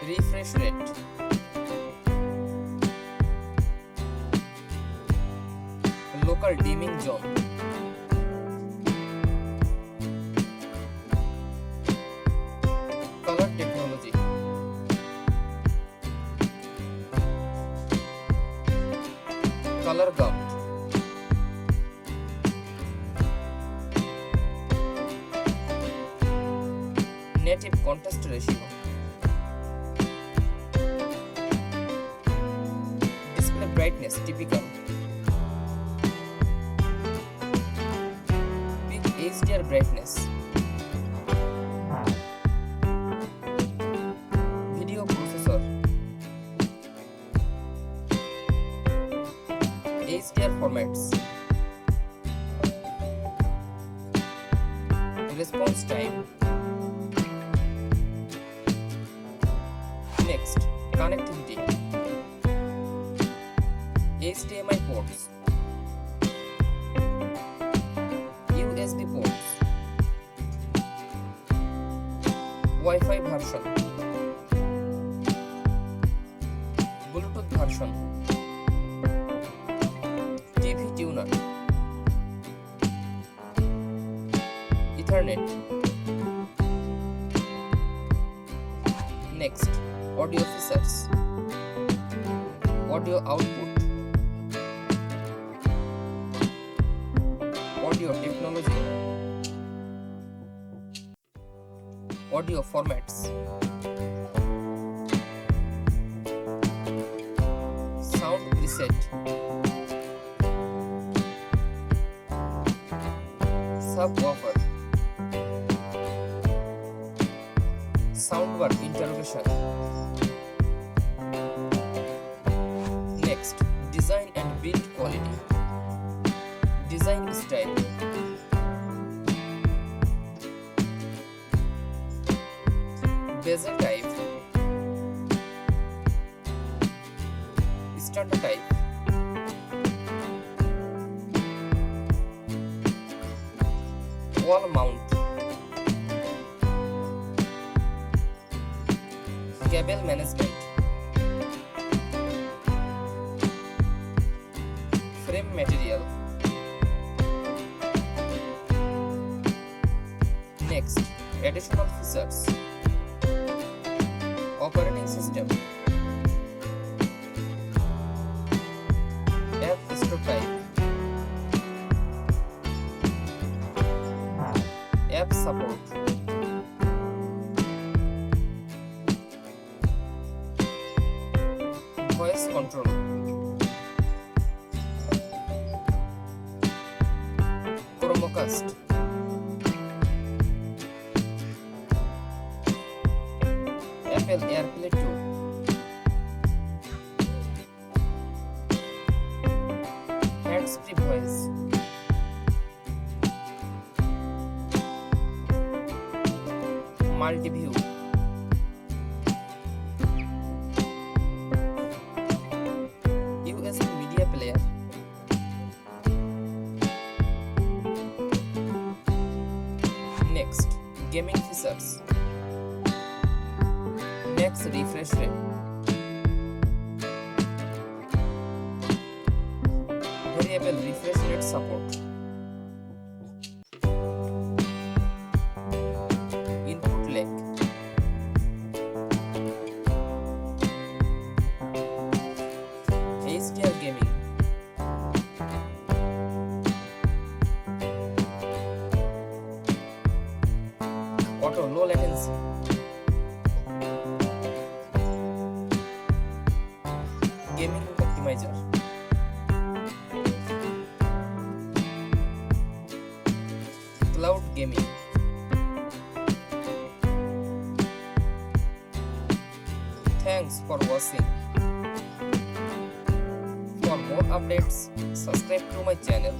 refresh rate, local dimming zone, color technology, color gaunt, native contrast ratio, display brightness typical, peak HDR brightness, video processor, HDR formats, response time. Next, connectivity, HDMI ports, USB ports, Wi-Fi version, Bluetooth version, TV tuner, Ethernet. Next, audio features, audio output, audio technology, audio formats, sound preset, subwoofer, soundbar interrogation. Next, design and build quality, design style, bezel type, standard type, wall mount, cable management, frame material. Next, additional features, operating system, app store type, app support, voice control, Chromecast, Apple AirPlay 2, hands-free voice, multi-view, USB media player, next, gaming features, max refresh rate, variable refresh rate support, input lag, HDR gaming, auto low latency, gaming optimizer, cloud gaming. Thanks for watching. For more updates, subscribe to my channel.